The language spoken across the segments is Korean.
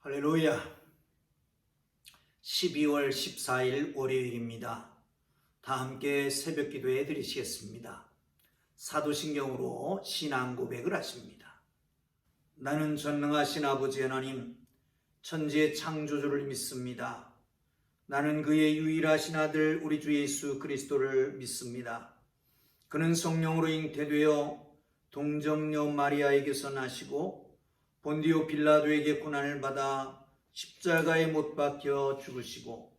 할렐루야. 12월 14일 월요일입니다. 다 함께 새벽 기도해 드리시겠습니다. 사도신경으로 신앙 고백을 하십니다. 나는 전능하신 아버지 하나님, 천지의 창조주를 믿습니다. 나는 그의 유일하신 아들 우리 주 예수 그리스도를 믿습니다. 그는 성령으로 잉태되어 동정녀 마리아에게서 나시고 본디오 빌라도에게 고난을 받아 십자가에 못 박혀 죽으시고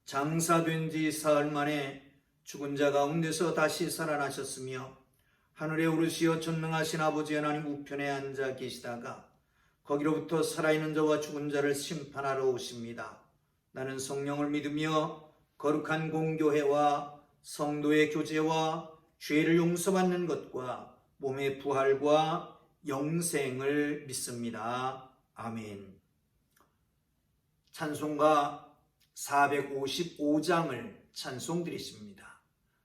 장사된 지 사흘 만에 죽은 자 가운데서 다시 살아나셨으며 하늘에 오르시어 전능하신 아버지 하나님 우편에 앉아 계시다가 거기로부터 살아있는 자와 죽은 자를 심판하러 오십니다. 나는 성령을 믿으며 거룩한 공교회와 성도의 교제와 죄를 용서받는 것과 몸의 부활과 영생을 믿습니다. 아멘. 찬송가 455장을 찬송 드리십니다.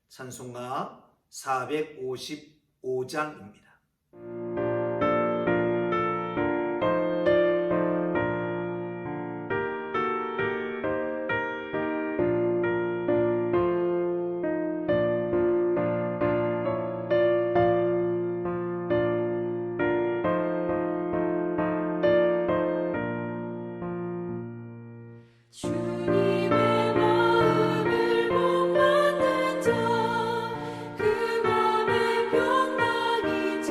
찬송가 455장입니다. 주님의 마음을 못 받는 자, 그 맘에 평강이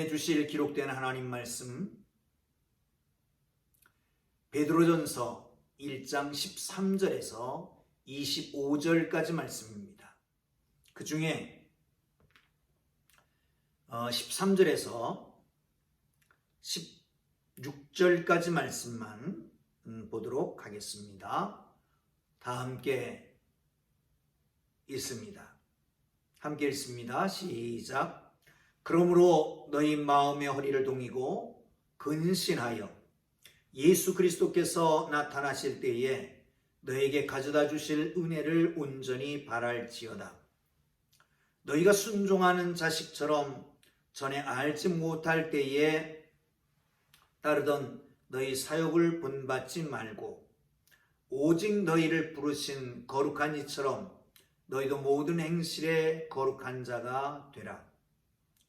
은혜 주실 기록된 하나님 말씀 베드로전서 1장 13절에서 25절까지 말씀입니다. 그 중에 13절에서 16절까지 말씀만 보도록 하겠습니다. 다 함께 읽습니다. 함께 읽습니다. 시작. 그러므로 너희 마음의 허리를 동이고 근신하여 예수 그리스도께서 나타나실 때에 너에게 가져다 주실 은혜를 온전히 바랄지어다. 너희가 순종하는 자식처럼 전에 알지 못할 때에 따르던 너희 사욕을 본받지 말고 오직 너희를 부르신 거룩한 이처럼 너희도 모든 행실에 거룩한 자가 되라.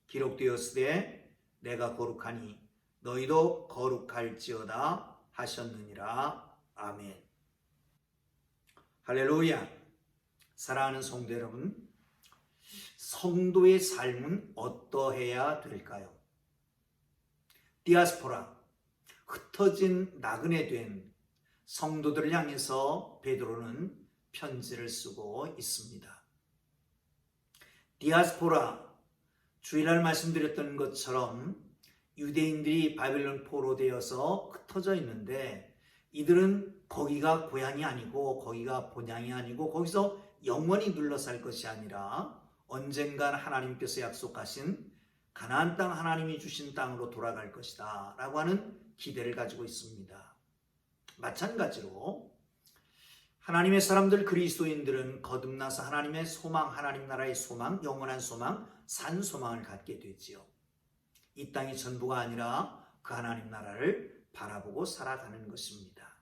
기록되었으되 내가 거룩하니 너희도 거룩할지어다 하셨느니라. 아멘. 할렐루야. 사랑하는 성도 여러분, 성도의 삶은 어떠해야 될까요? 디아스포라, 흩어진 나그네 된 성도들을 향해서 베드로는 편지를 쓰고 있습니다. 디아스포라, 주일날 말씀드렸던 것처럼 유대인들이 바벨론 포로되어서 흩어져 있는데 이들은 거기가 고향이 아니고 거기가 본향이 아니고 거기서 영원히 눌러살 것이 아니라 언젠간 하나님께서 약속하신 가나안 땅, 하나님이 주신 땅으로 돌아갈 것이다 라고 하는 기대를 가지고 있습니다. 마찬가지로 하나님의 사람들 그리스도인들은 거듭나서 하나님의 소망, 하나님 나라의 소망, 영원한 소망, 산 소망을 갖게 되지요. 이 땅이 전부가 아니라 그 하나님 나라를 바라보고 살아가는 것입니다.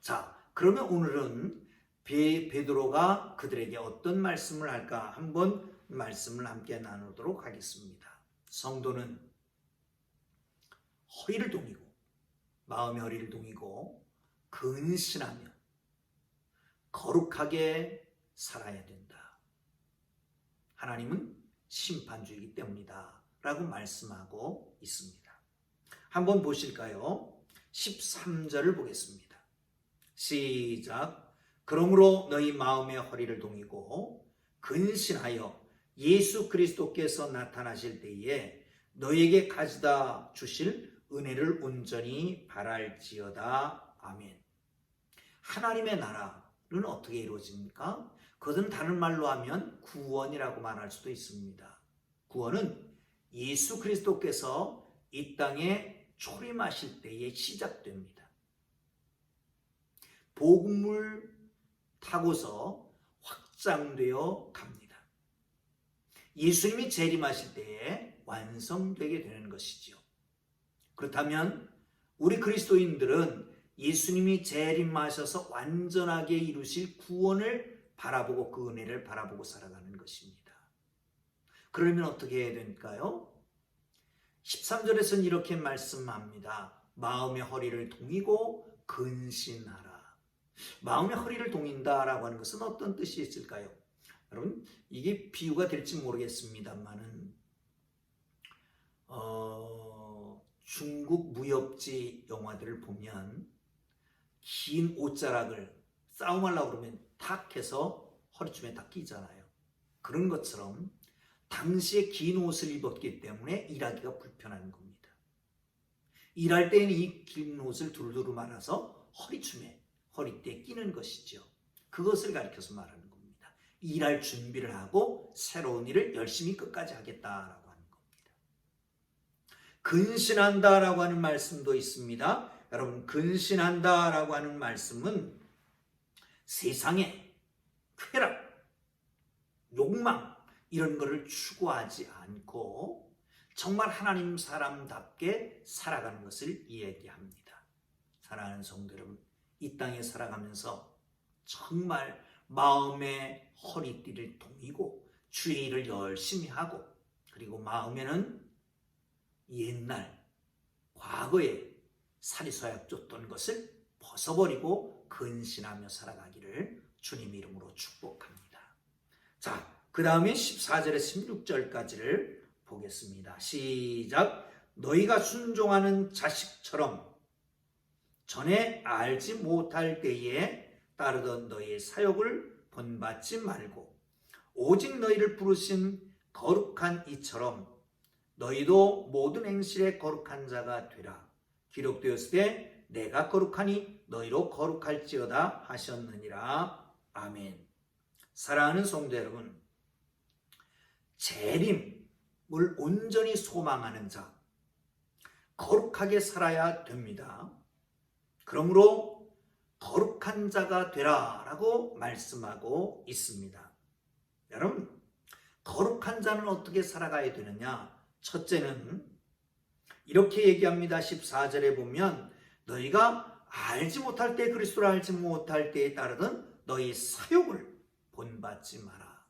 자, 그러면 오늘은 베드로가 그들에게 어떤 말씀을 할까 한번 말씀을 함께 나누도록 하겠습니다. 성도는 허리를 동이고 마음의 허리를 동이고 근신하며 거룩하게 살아야 된다. 하나님은 심판주이기 때문이다 라고 말씀하고 있습니다. 한번 보실까요? 13절을 보겠습니다. 시작. 그러므로 너희 마음의 허리를 동이고 근신하여 예수 그리스도께서 나타나실 때에 너희에게 가져다 주실 은혜를 온전히 바랄지어다. 아멘. 하나님의 나라는 어떻게 이루어집니까? 그것은 다른 말로 하면 구원이라고 말할 수도 있습니다. 구원은 예수 그리스도께서 이 땅에 초림하실 때에 시작됩니다. 복음을 타고서 확장되어 갑니다. 예수님이 재림하실 때에 완성되게 되는 것이지요. 그렇다면 우리 그리스도인들은 예수님이 재림하셔서 완전하게 이루실 구원을 바라보고 그 은혜를 바라보고 살아가는 것입니다. 그러면 어떻게 해야 될까요? 13절에서는 이렇게 말씀합니다. 마음의 허리를 동이고 근신하라. 마음의 허리를 동인다라고 하는 것은 어떤 뜻이 있을까요? 여러분, 이게 비유가 될지 모르겠습니다만은 중국 무협지 영화들을 보면 긴 옷자락을 싸움하려고 그러면 탁 해서 허리춤에 딱 끼잖아요. 그런 것처럼 당시에 긴 옷을 입었기 때문에 일하기가 불편한 겁니다. 일할 때는 이 긴 옷을 두루두루 말아서 허리춤에, 허리띠에 끼는 것이죠. 그것을 가리켜서 말하는 겁니다. 일할 준비를 하고 새로운 일을 열심히 끝까지 하겠다라고 하는 겁니다. 근신한다라고 하는 말씀도 있습니다. 여러분, 근신한다라고 하는 말씀은 세상에 쾌락, 욕망 이런 거를 추구하지 않고 정말 하나님 사람답게 살아가는 것을 이야기합니다. 사랑하는 성도 여러분, 이 땅에 살아가면서 정말 마음의 허리띠를 동이고 주의 일을 열심히 하고 그리고 마음에는 옛날 과거에 사리사욕 쫓던 것을 벗어버리고 근신하며 살아가기를 주님 이름으로 축복합니다. 자, 그 다음에 14절에서 16절까지를 보겠습니다. 시작. 너희가 순종하는 자식처럼 전에 알지 못할 때에 따르던 너희의 사욕을 본받지 말고 오직 너희를 부르신 거룩한 이처럼 너희도 모든 행실에 거룩한 자가 되라. 기록되었을 때 내가 거룩하니 너희로 거룩할지어다 하셨느니라. 아멘. 사랑하는 성도 여러분, 재림을 온전히 소망하는 자, 거룩하게 살아야 됩니다. 그러므로 거룩한 자가 되라 라고 말씀하고 있습니다. 여러분, 거룩한 자는 어떻게 살아가야 되느냐? 첫째는 이렇게 얘기합니다. 14절에 보면 너희가 알지 못할 때 그리스도를 알지 못할 때에 따르던 너희 사욕을 본받지 마라.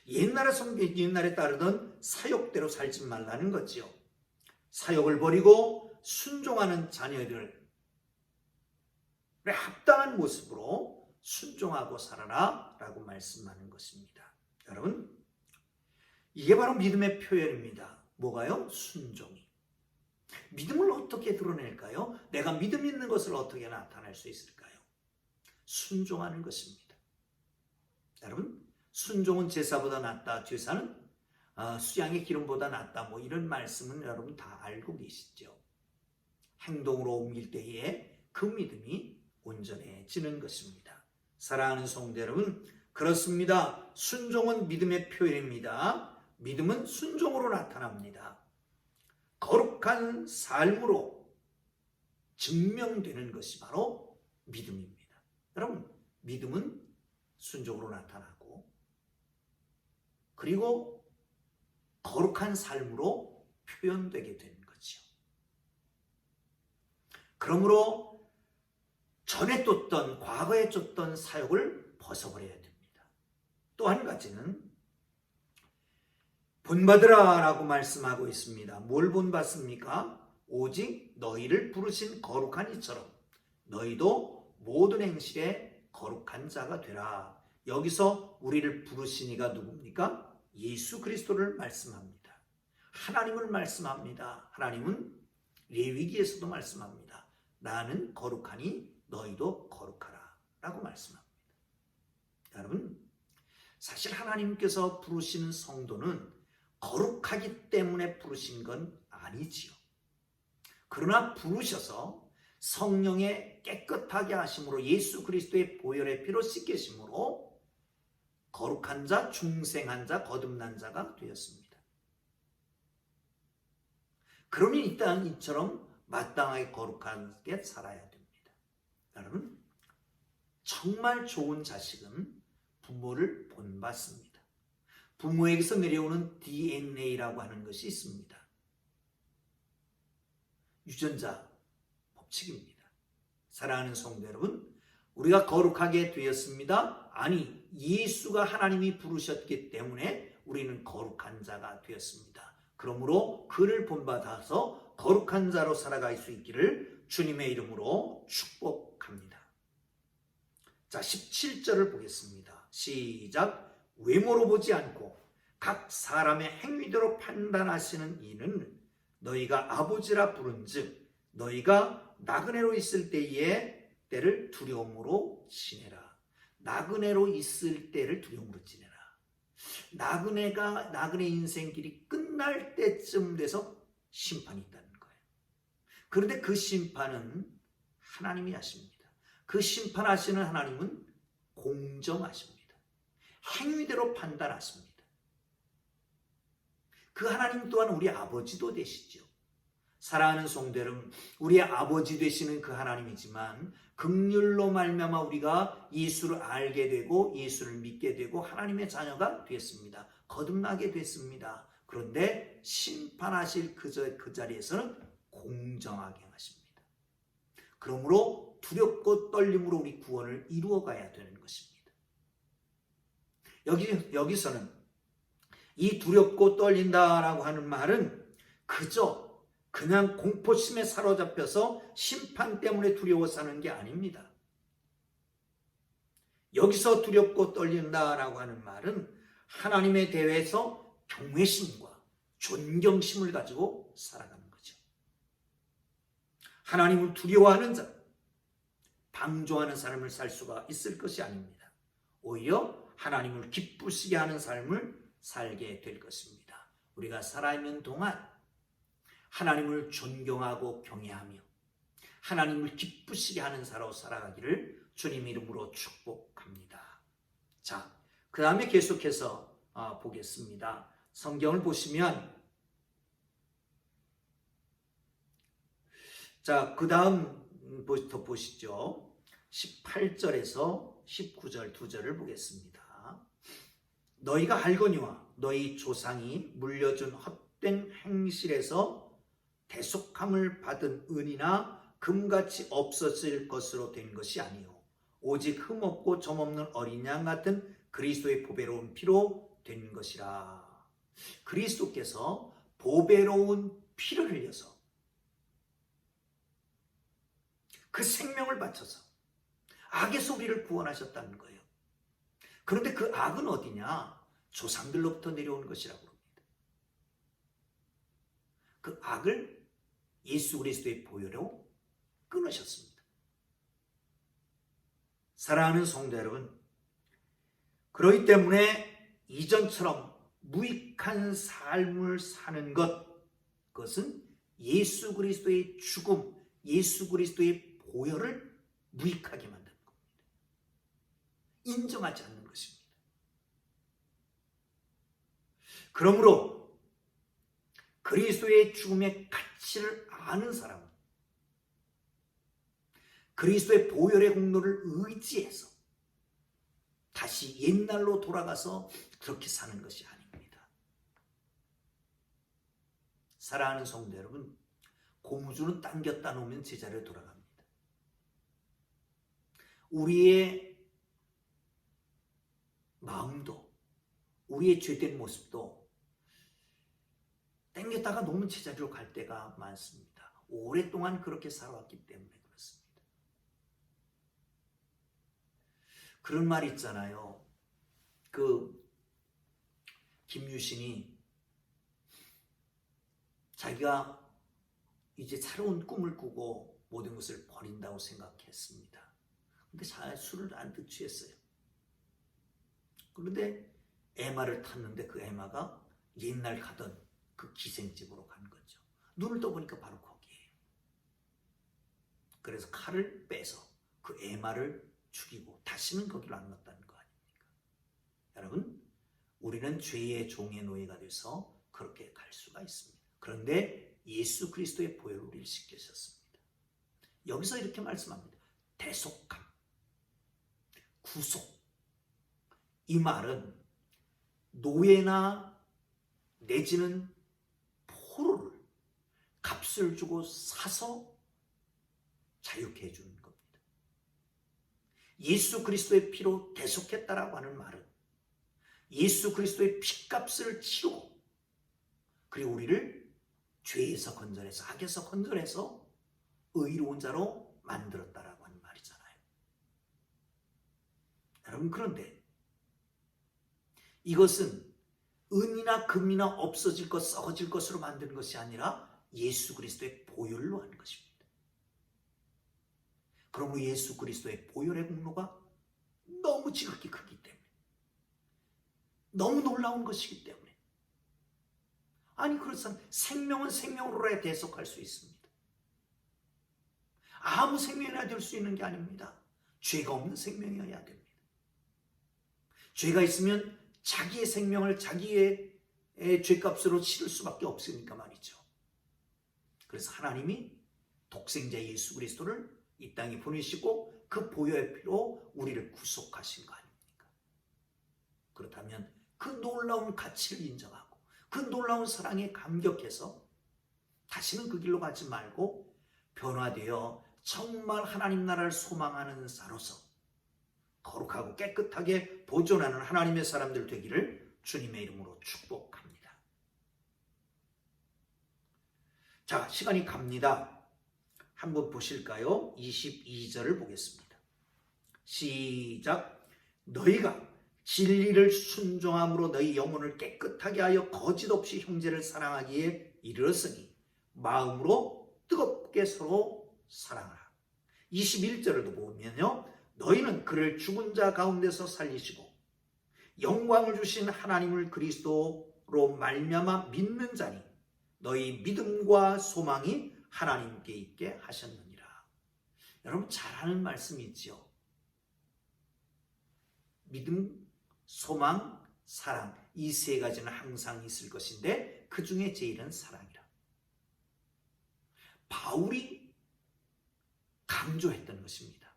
옛날에 따르던 사욕대로 살지 말라는 거지요. 사욕을 버리고 순종하는 자녀들을 합당한 모습으로 순종하고 살아라 라고 말씀하는 것입니다. 여러분, 이게 바로 믿음의 표현입니다. 뭐가요? 순종이. 믿음을 어떻게 드러낼까요? 내가 믿음 있는 것을 어떻게 나타낼 수 있을까요? 순종하는 것입니다. 여러분, 순종은 제사보다 낫다. 제사는 수양의 기름보다 낫다. 뭐 이런 말씀은 여러분 다 알고 계시죠. 행동으로 옮길 때에 그 믿음이 온전해지는 것입니다. 사랑하는 성도 여러분, 그렇습니다. 순종은 믿음의 표현입니다. 믿음은 순종으로 나타납니다. 거룩한 삶으로 증명되는 것이 바로 믿음입니다. 여러분, 믿음은 순종으로 나타나고 그리고 거룩한 삶으로 표현되게 되는 거죠. 그러므로 전에 쫓던, 과거에 쫓던 사욕을 벗어버려야 됩니다. 또 한 가지는 본받으라 라고 말씀하고 있습니다. 뭘 본받습니까? 오직 너희를 부르신 거룩한 이처럼 너희도 모든 행실에 거룩한 자가 되라. 여기서 우리를 부르신 이가 누굽니까? 예수 그리스도를 말씀합니다. 하나님을 말씀합니다. 하나님은 레위기에서도 말씀합니다. 나는 거룩하니 너희도 거룩하라 라고 말씀합니다. 여러분, 사실 하나님께서 부르시는 성도는 거룩하기 때문에 부르신 건 아니지요. 그러나 부르셔서 성령의 깨끗하게 하심으로 예수 그리스도의 보혈의 피로 씻기심으로 거룩한 자, 중생한 자, 거듭난 자가 되었습니다. 그러니 일단 이처럼 마땅하게 거룩하게 살아야 됩니다. 여러분, 정말 좋은 자식은 부모를 본받습니다. 부모에게서 내려오는 DNA라고 하는 것이 있습니다. 유전자 법칙입니다. 사랑하는 성도 여러분, 우리가 거룩하게 되었습니다. 아니, 예수가 하나님이 부르셨기 때문에 우리는 거룩한 자가 되었습니다. 그러므로 그를 본받아서 거룩한 자로 살아갈 수 있기를 주님의 이름으로 축복합니다. 자, 17절을 보겠습니다. 시작. 외모로 보지 않고 각 사람의 행위대로 판단하시는 이는 너희가 아버지라 부른즉 너희가 나그네로 있을 때의 때를 두려움으로 지내라. 나그네로 있을 때를 두려움으로 지내라. 나그네 인생길이 끝날 때쯤 돼서 심판이 있다는 거예요. 그런데 그 심판은 하나님이 하십니다. 그 심판하시는 하나님은 공정하십니다. 행위대로 판단하십니다. 그 하나님 또한 우리 아버지도 되시죠. 사랑하는 성도 여러분, 우리의 아버지 되시는 그 하나님이지만 긍휼로 말미암아 우리가 예수를 알게 되고 예수를 믿게 되고 하나님의 자녀가 됐습니다. 거듭나게 됐습니다. 그런데 심판하실 그 자리에서는 공정하게 하십니다. 그러므로 두렵고 떨림으로 우리 구원을 이루어가야 되는 것입니다. 여기서는 이 두렵고 떨린다라고 하는 말은 그냥 공포심에 사로잡혀서 심판 때문에 두려워 사는 게 아닙니다. 여기서 두렵고 떨린다라고 하는 말은 하나님의 대회에서 경외심과 존경심을 가지고 살아가는 거죠. 하나님을 두려워하는 자, 방종하는 삶을 살 수가 있을 것이 아닙니다. 오히려 하나님을 기쁘시게 하는 삶을 살게 될 것입니다. 우리가 살아있는 동안 하나님을 존경하고 경외하며 하나님을 기쁘시게 하는 사로 살아가기를 주님 이름으로 축복합니다. 자, 그 다음에 계속해서 보겠습니다. 성경을 보시면, 자, 그 다음부터 보시죠. 18절에서 19절 두 절을 보겠습니다. 너희가 알거니와 너희 조상이 물려준 헛된 행실에서 대속함을 받은 은이나 금같이 없어질 것으로 된 것이 아니요 오직 흠없고 점없는 어린 양 같은 그리스도의 보배로운 피로 된 것이라. 그리스도께서 보배로운 피를 흘려서 그 생명을 바쳐서 악에서 우리를 구원하셨다는 거예요. 그런데 그 악은 어디냐? 조상들로부터 내려온 것이라고 합니다. 그 악을 예수 그리스도의 보혈로 끊으셨습니다. 사랑하는 성도 여러분, 그렇기 때문에 이전처럼 무익한 삶을 사는 그것은 예수 그리스도의 죽음, 예수 그리스도의 보혈을 무익하게 만드는 겁니다. 인정하지 않는 것입니다. 그러므로 그리스도의 죽음의 가치를 아는 사람은 그리스도의 보혈의 공로를 의지해서 다시 옛날로 돌아가서 그렇게 사는 것이 아닙니다. 사랑하는 성도 여러분, 고무줄은 당겼다 놓으면 제자리로 돌아갑니다. 우리의 마음도, 우리의 죄된 모습도 당겼다가 놓으면 제자리로 갈 때가 많습니다. 오랫동안 그렇게 살아왔기 때문에 그렇습니다. 그런 말 있잖아요. 김유신이 자기가 이제 새로운 꿈을 꾸고 모든 것을 버린다고 생각했습니다. 근데 잘 술을 잔뜩 취했어요. 그런데 에마를 탔는데 그 에마가 옛날 가던 그 기생집으로 간 거죠. 눈을 떠보니까 바로 거기에요. 그래서 칼을 빼서 그 에마를 죽이고 다시는 거기로 안 갔다는 거 아닙니까? 여러분, 우리는 죄의 종의 노예가 돼서 그렇게 갈 수가 있습니다. 그런데 예수 그리스도의 보혈을 우리를 씻기셨습니다. 여기서 이렇게 말씀합니다. 대속함, 구속. 이 말은 노예나 내지는 포로를 값을 주고 사서 자유케 해주는 겁니다. 예수 그리스도의 피로 대속했다라고 하는 말은 예수 그리스도의 피값을 치르고 그리고 우리를 죄에서 건져내서 악에서 건져내서 의로운 자로 만들었다라고 하는 말이잖아요. 여러분, 그런데 이것은 은이나 금이나 없어질 것, 썩어질 것으로 만든 것이 아니라 예수 그리스도의 보혈로 한 것입니다. 그러므로 예수 그리스도의 보혈의 공로가 너무 지극히 크기 때문에, 너무 놀라운 것이기 때문에, 아니 그렇다면 생명은 생명으로야 대속할 수 있습니다. 아무 생명이나 될 수 있는 게 아닙니다. 죄가 없는 생명이어야 됩니다. 죄가 있으면 자기의 생명을 자기의 죄값으로 치를 수밖에 없으니까 말이죠. 그래서 하나님이 독생자 예수 그리스도를 이 땅에 보내시고 그 보혈의 피로 우리를 구속하신 거 아닙니까? 그렇다면 그 놀라운 가치를 인정하고 그 놀라운 사랑에 감격해서 다시는 그 길로 가지 말고 변화되어 정말 하나님 나라를 소망하는 자로서 거룩하고 깨끗하게 보존하는 하나님의 사람들 되기를 주님의 이름으로 축복합니다. 자, 시간이 갑니다. 한번 보실까요? 22절을 보겠습니다. 시작. 너희가 진리를 순종함으로 너희 영혼을 깨끗하게 하여 거짓 없이 형제를 사랑하기에 이르렀으니 마음으로 뜨겁게 서로 사랑하라. 21절에도 보면요, 너희는 그를 죽은 자 가운데서 살리시고 영광을 주신 하나님을 그리스도로 말미암아 믿는 자니 너희 믿음과 소망이 하나님께 있게 하셨느니라. 여러분 잘 아는 말씀이지요. 믿음, 소망, 사랑, 이 세 가지는 항상 있을 것인데 그 중에 제일은 사랑이라. 바울이 강조했던 것입니다.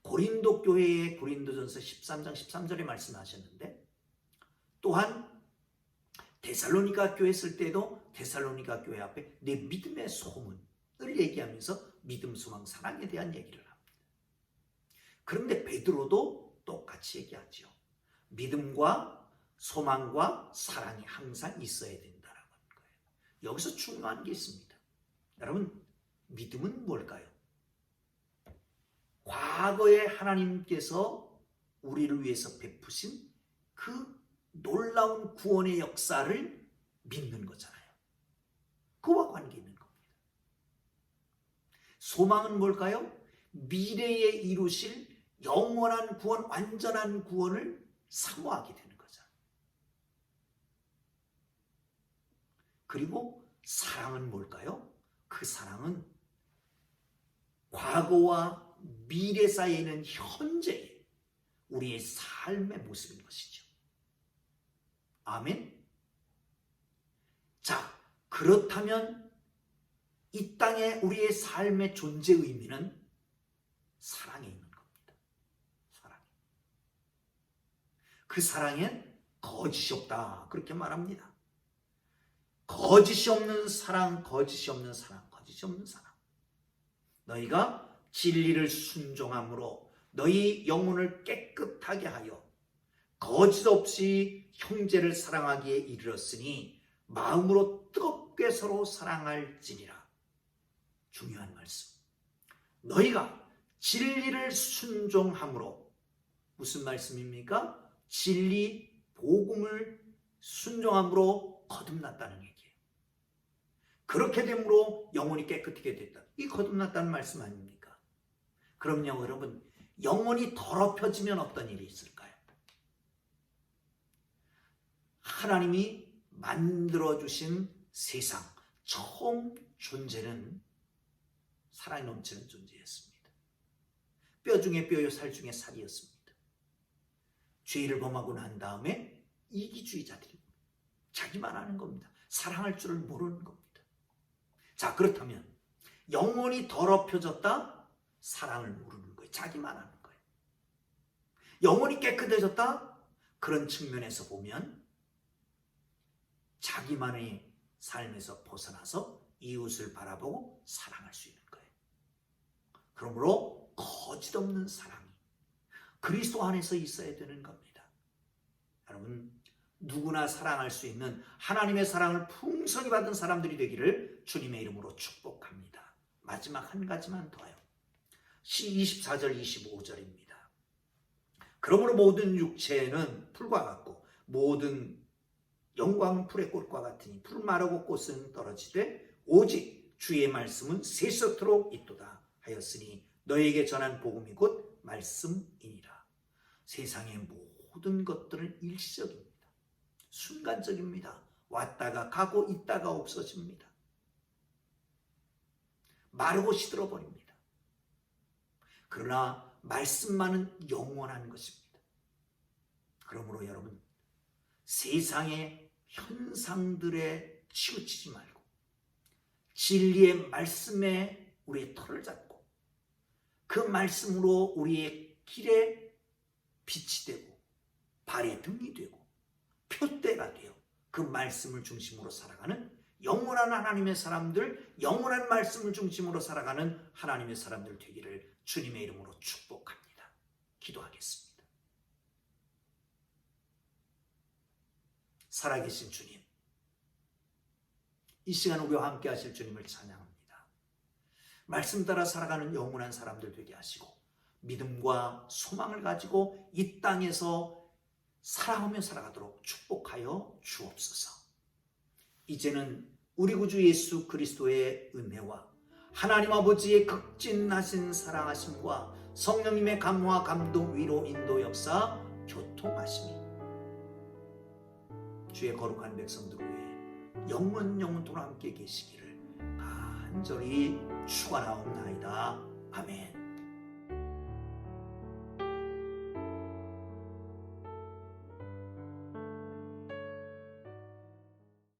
고린도 교회의 고린도전서 13장 13절에 말씀하셨는데, 또한 데살로니가 교회 쓸 때도 데살로니가 교회 앞에 내 믿음의 소문을 얘기하면서 믿음, 소망, 사랑에 대한 얘기를 합니다. 그런데 베드로도 똑같이 얘기하죠. 믿음과 소망과 사랑이 항상 있어야 된다라는 거예요. 여기서 중요한 게 있습니다. 여러분, 믿음은 뭘까요? 과거에 하나님께서 우리를 위해서 베푸신 그 놀라운 구원의 역사를 믿는 거잖아요. 그와 관계 있는 겁니다. 소망은 뭘까요? 미래에 이루실 영원한 구원, 완전한 구원을 사모하게 되는 거죠. 그리고 사랑은 뭘까요? 그 사랑은 과거와 미래 사이에 있는 현재의 우리의 삶의 모습인 것이죠. 아멘. 자, 그렇다면 이 땅에 우리의 삶의 존재 의미는 사랑에 있는 겁니다. 사랑. 그 사랑엔 거짓이 없다. 그렇게 말합니다. 거짓이 없는 사랑, 거짓이 없는 사랑, 거짓이 없는 사랑. 너희가 진리를 순종함으로 너희 영혼을 깨끗하게 하여 거짓 없이 형제를 사랑하기에 이르렀으니 마음으로 뜨겁게 서로 사랑할지니라. 중요한 말씀. 너희가 진리를 순종함으로, 무슨 말씀입니까? 진리, 복음을 순종함으로 거듭났다는 얘기예요. 그렇게 됨으로 영혼이 깨끗하게 됐다. 이 거듭났다는 말씀 아닙니까? 그럼요, 여러분, 영혼이 더럽혀지면 어떤 일이 있을까요? 하나님이 만들어주신 세상 처음 존재는 사랑이 넘치는 존재였습니다. 뼈 중에 뼈요, 살 중에 살이었습니다. 죄를 범하고 난 다음에 이기주의자들이 자기만 아는 겁니다. 사랑할 줄을 모르는 겁니다. 자, 그렇다면 영혼이 더럽혀졌다? 사랑을 모르는 거예요. 자기만 하는 거예요. 영혼이 깨끗해졌다? 그런 측면에서 보면 자기만의 삶에서 벗어나서 이웃을 바라보고 사랑할 수 있는 거예요. 그러므로 거짓 없는 사랑이 그리스도 안에서 있어야 되는 겁니다. 여러분, 누구나 사랑할 수 있는 하나님의 사랑을 풍성히 받은 사람들이 되기를 주님의 이름으로 축복합니다. 마지막 한 가지만 더요. 24절 25절입니다. 그러므로 모든 육체는 풀과 같고 모든 영광은 풀의 꽃과 같으니 풀 마르고 꽃은 떨어지되 오직 주의 말씀은 세세토록 있도다 하였으니 너에게 전한 복음이 곧 말씀이니라. 세상의 모든 것들은 일시적입니다. 순간적입니다. 왔다가 가고 있다가 없어집니다. 마르고 시들어버립니다. 그러나 말씀만은 영원한 것입니다. 그러므로 여러분, 세상의 현상들에 치우치지 말고 진리의 말씀에 우리의 털을 잡고 그 말씀으로 우리의 길에 빛이 되고 발의 등이 되고 표대가 되어 그 말씀을 중심으로 살아가는 영원한 하나님의 사람들, 영원한 말씀을 중심으로 살아가는 하나님의 사람들 되기를 주님의 이름으로 축복합니다. 기도하겠습니다. 살아계신 주님, 이 시간 우리와 함께 하실 주님을 찬양합니다. 말씀 따라 살아가는 영원한 사람들 되게 하시고 믿음과 소망을 가지고 이 땅에서 사랑하며 살아가도록 축복하여 주옵소서. 이제는 우리 구주 예수 그리스도의 은혜와 하나님 아버지의 극진하신 사랑하심과 성령님의 감화 감동 위로 인도 역사 교통하심이 주의 거룩한 백성들 위해 영원토록 함께 계시기를 간절히 축원하옵나이다. 아멘.